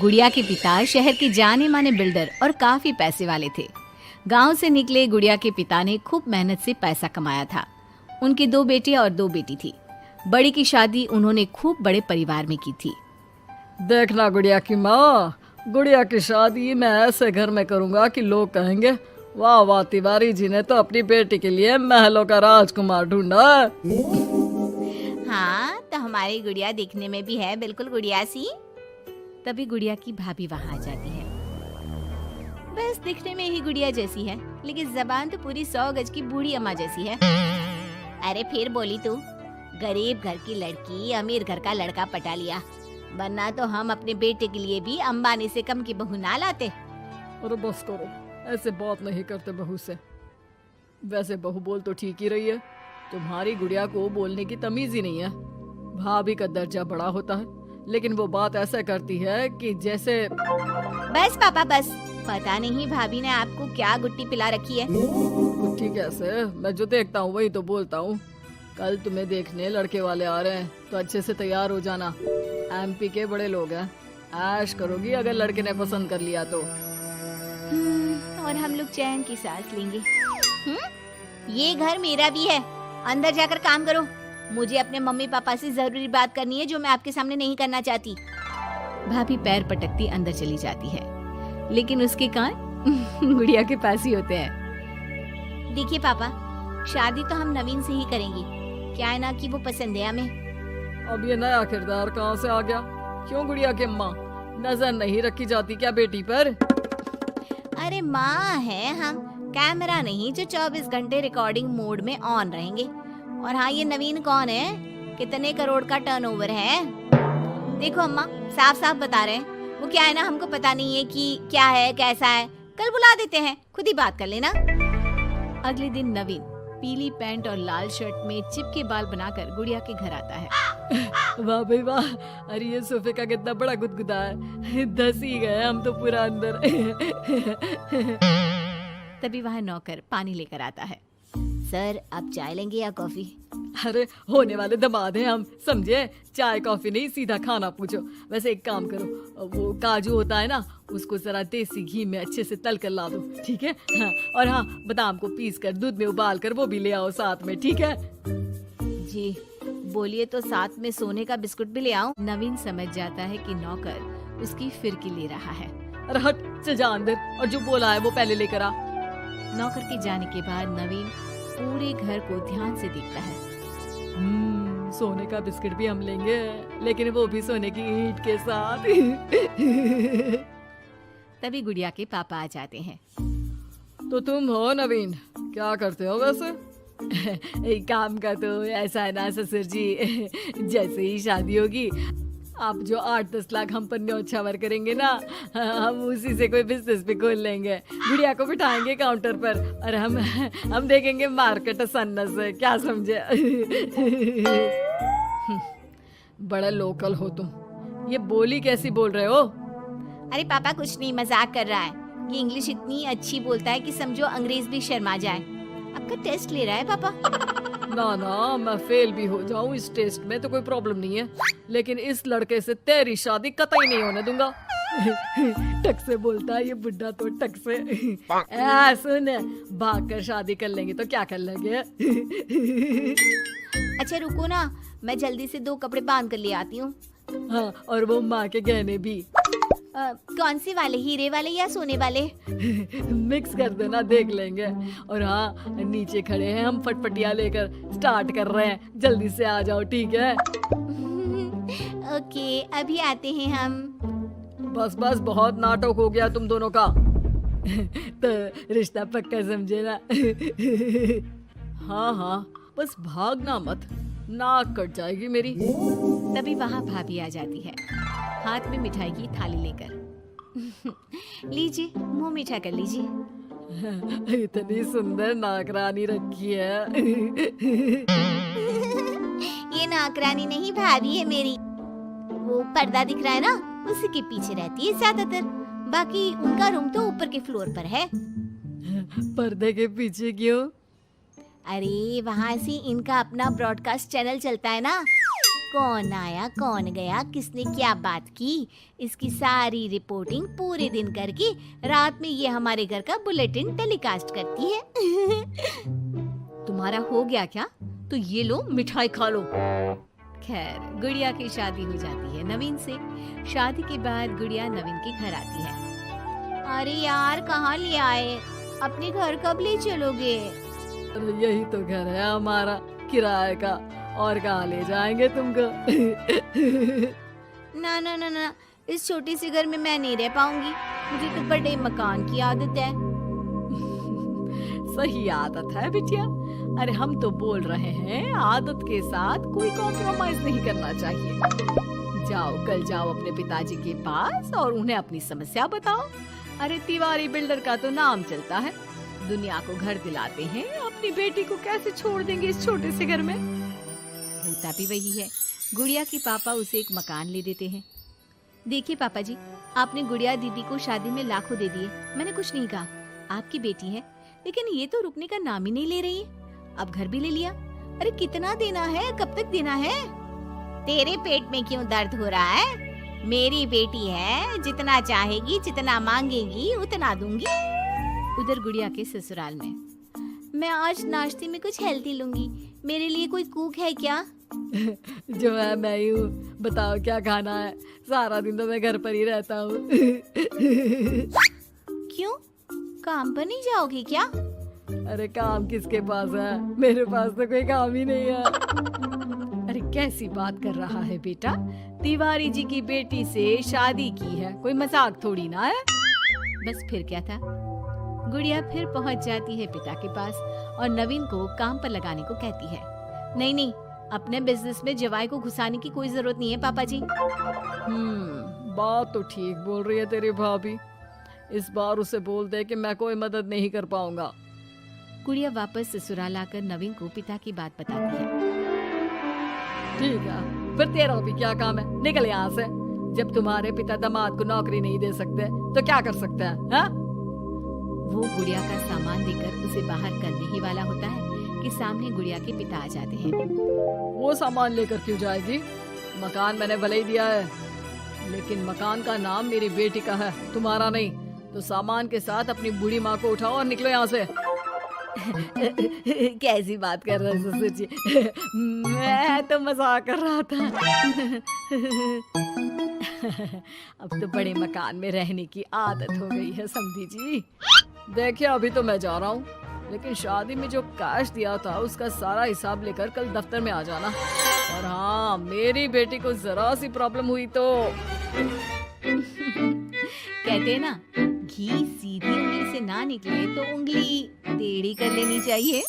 गुड़िया के पिता शहर के जाने माने बिल्डर और काफी पैसे वाले थे। गांव से निकले गुड़िया के पिता ने खूब मेहनत से पैसा कमाया था। उनकी 2 बेटे और 2 बेटी थी। बड़ी की शादी उन्होंने खूब बड़े परिवार में की थी। देखना गुड़िया की माँ, गुड़िया की शादी मैं ऐसे घर में करूंगा कि लोग कहेंगे वाह वाह, तिवारी जी ने तो अपनी बेटी के लिए महलों का राजकुमार ढूंढा। हाँ, तो हमारी गुड़िया दिखने में भी है बिल्कुल गुड़िया सी। तभी गुड़िया की भाभी वहाँ आ जाती है। बस दिखने में ही गुड़िया जैसी है, लेकिन जबान तो पूरी 100 गज की बूढ़ी अम्मा जैसी है। अरे फिर बोली तू, गरीब घर की लड़की अमीर घर का लड़का पटा लिया, वरना तो हम अपने बेटे के लिए भी अंबानी से कम की बहू ना लाते। अरे बस करो, ऐसे बात नहीं करते बहू से। वैसे बहू बोल तो ठीक ही रही है, तुम्हारी गुड़िया को बोलने की तमीज ही नहीं है। भाभी का दर्जा बड़ा होता है, लेकिन वो बात ऐसा करती है कि जैसे। बस पापा बस, पता नहीं भाभी ने आपको क्या गुट्टी पिला रखी है। गुट्टी कैसे, मैं जो देखता हूँ वही तो बोलता हूँ। कल तुम्हें देखने लड़के वाले आ रहे हैं, तो अच्छे से तैयार हो जाना। एमपी के बड़े लोग हैं, ऐश करोगी अगर लड़के ने पसंद कर लिया तो। और हम लोग चैन की सांस लेंगे। ये घर मेरा भी है, अंदर जाकर काम करो। मुझे अपने मम्मी पापा से जरूरी बात करनी है जो मैं आपके सामने नहीं करना चाहती। भाभी पैर पटकती अंदर चली जाती है, लेकिन उसके कान गुड़िया के पास ही होते हैं। देखिए पापा, शादी तो हम नवीन से ही करेंगे। क्या है ना कि वो पसंद है हमें। अब ये नया किरदार कहाँ से आ गया? क्यों गुड़िया के माँ, नजर नहीं रखी जाती क्या बेटी पर? अरे माँ है हम, कैमरा नहीं जो 24 घंटे रिकॉर्डिंग मोड में ऑन रहेंगे। और हाँ, ये नवीन कौन है, कितने करोड़ का टर्नओवर है? देखो अम्मा, साफ साफ बता रहे हैं। वो क्या है ना, हमको पता नहीं है कि क्या है कैसा है। कल बुला देते हैं, खुद ही बात कर लेना। अगले दिन नवीन पीली पैंट और लाल शर्ट में चिपके बाल बनाकर गुड़िया के घर आता है। वाह भाई वाह, अरे ये सोफे का कितना बड़ा गुदगुदा है, धस ही गए हम तो पूरा अंदर। तभी वहाँ नौकर पानी लेकर आता है। सर, आप चाय लेंगे या कॉफी? अरे होने वाले दामाद हैं हम, समझे? चाय कॉफी नहीं, सीधा खाना पूछो। वैसे एक काम करो, वो काजू होता है ना, उसको जरा देसी घी में अच्छे से तल कर ला दो, ठीक है? हाँ, और हाँ, बादाम को पीस कर दूध में उबाल कर वो भी ले आओ साथ में, ठीक है? जी बोलिए, तो साथ में सोने का बिस्कुट भी ले आऊं? नवीन समझ जाता है कि नौकर उसकी फिरकी ले रहा है। अरे हट, चल जा अंदर, और जो बोला है वो पहले लेकर आ। नौकर के जाने के बाद नवीन पूरे घर को ध्यान से देखता है। सोने का बिस्किट भी हम लेंगे, लेकिन वो भी सोने की ईंट के साथ। तभी गुड़िया के पापा आ जाते हैं। तो तुम हो नवीन, क्या करते हो वैसे? एक काम का तो ऐसा है ना ससुर जी, जैसे ही शादी होगी आप जो 8-10 लाख हम पर न्योछावर करेंगे ना, हम उसी से कोई बिजनेस भी खोल लेंगे। गुड़िया को बिठाएंगे काउंटर पर और हम देखेंगे मार्केट सन्नत से, क्या समझे? बड़ा लोकल हो तुम, ये बोली कैसी बोल रहे हो? अरे पापा कुछ नहीं, मजाक कर रहा है। ये इंग्लिश इतनी अच्छी बोलता है कि समझो अंग्रेज भी शर्मा जाए। आपका टेस्ट ले रहा है पापा? ना ना, मैं फेल भी हो जाऊं इस टेस्ट में तो कोई प्रॉब्लम नहीं है, लेकिन इस लड़के से तेरी शादी कतई नहीं होने दूंगा। टक से बोलता है ये बुड्ढा तो, टक से। सुन, भाग कर शादी कर लेंगे तो क्या कर लेंगे? अच्छा रुको ना, मैं जल्दी से 2 कपड़े बांध कर ले आती हूँ। हाँ, और वो माँ के गहने भी। कौन से वाले, हीरे वाले या सोने वाले? मिक्स कर देना, देख लेंगे। और हाँ, नीचे खड़े हैं हम फटफटिया लेकर, स्टार्ट कर रहे हैं, जल्दी से आ जाओ, ठीक है? ओके, अभी आते हैं हम। बस बस, बहुत नाटक हो गया तुम दोनों का। तो रिश्ता पक्का समझे ना? हाँ हाँ, बस भागना मत, नाक कट जाएगी मेरी। तभी वहाँ भाभी आ जाती है, हाथ में मिठाई की थाली लेकर। लीजिए, मुंह मीठा कर लीजिए। इतनी सुंदर नाकरानी रखी है। ये नाकरानी नहीं, भाभी है मेरी। वो पर्दा दिख रहा है ना, उसी के पीछे रहती है ज्यादातर। बाकी उनका रूम तो ऊपर के फ्लोर पर है। पर्दे के पीछे क्यों? अरे वहाँ से इनका अपना ब्रॉडकास्ट चैनल चलता है ना, कौन आया कौन गया, किसने क्या बात की, इसकी सारी रिपोर्टिंग पूरे दिन करके रात में ये हमारे घर का बुलेटिन टेलीकास्ट करती है। तुम्हारा हो गया क्या? तो ये लो मिठाई खा लो। खैर गुड़िया की शादी हो जाती है नवीन से। शादी के बाद गुड़िया नवीन के घर आती है। अरे यार कहाँ ले आए, अपने घर कब ले चलोगे? अरे यही तो घर है हमारा किराए का, और कहाँ ले जाएंगे तुमको? ना ना ना ना, इस छोटे से घर में मैं नहीं रह पाऊंगी, मुझे तो बड़े मकान की आदत है। सही आदत है बिटिया। अरे हम तो बोल रहे हैं आदत के साथ कोई कॉम्प्रोमाइज नहीं करना चाहिए। जाओ कल जाओ अपने पिताजी के पास और उन्हें अपनी समस्या बताओ। अरे तिवारी बिल्डर का तो नाम चलता है, दुनिया को घर दिलाते हैं, अपनी बेटी को कैसे छोड़ देंगे इस छोटे से घर में? होता भी वही है। गुड़िया के पापा उसे एक मकान ले देते हैं। देखिए पापा जी, आपने गुड़िया दीदी को शादी में लाखों दे दिए, मैंने कुछ नहीं कहा, आपकी बेटी है, लेकिन ये तो रुकने का नाम ही नहीं ले रही है। अब घर भी ले लिया। अरे कितना देना है, कब तक देना है? तेरे पेट में क्यों दर्द हो रहा है? मेरी बेटी है, जितना चाहेगी जितना मांगेगी उतना दूंगी। उधर गुड़िया के ससुराल में, मैं आज नाश्ते में कुछ हेल्दी लूंगी, मेरे लिए कोई कुक है क्या? जो है मैं ही हूँ, बताओ क्या खाना है? सारा दिन तो मैं घर पर ही रहता हूँ। क्यों, काम पर नहीं जाओगी क्या? अरे काम किसके पास है, मेरे पास तो कोई काम ही नहीं है। अरे कैसी बात कर रहा है बेटा, तिवारी जी की बेटी से शादी की है, कोई मजाक थोड़ी ना है। बस फिर क्या था, गुड़िया फिर पहुंच जाती है पिता के पास और नवीन को काम पर लगाने को कहती है। नहीं नहीं, अपने बिजनेस में जवाई को घुसाने की कोई जरूरत नहीं है पापा जी। बात तो ठीक बोल रही है तेरी भाभी, इस बार उसे बोल दे कि मैं कोई मदद नहीं कर पाऊंगा। गुड़िया वापस ससुराल आकर नवीन को पिता की बात बताती है। ठीक है, फिर तेरा भी क्या काम है, निकल यहाँ से। जब तुम्हारे पिता दामाद को नौकरी नहीं दे सकते तो क्या कर सकते हैं? हाँ? वो गुड़िया का सामान देकर उसे बाहर करने ही वाला होता है कि सामने गुड़िया के पिता आ जाते हैं। वो सामान लेकर क्यों जाएगी? मकान मैंने भले ही दिया है, लेकिन मकान का नाम मेरी बेटी का है, तुम्हारा नहीं। तो सामान के साथ अपनी बूढ़ी माँ को उठाओ और निकलो यहाँ से। कैसी बात कर रहे हो ससुर जी? मैं तो मजाक कर रहा था। अब तो बड़े मकान में रहने की आदत हो गई है समधी जी। देखिए अभी तो मैं जा रहा हूँ, लेकिन शादी में जो कैश दिया था उसका सारा हिसाब लेकर कल दफ्तर में आ जाना। और हाँ, मेरी बेटी को जरा सी प्रॉब्लम हुई तो कहते हैं ना, घी सीधी उंगली से ना निकले तो उंगली टेढ़ी कर लेनी चाहिए।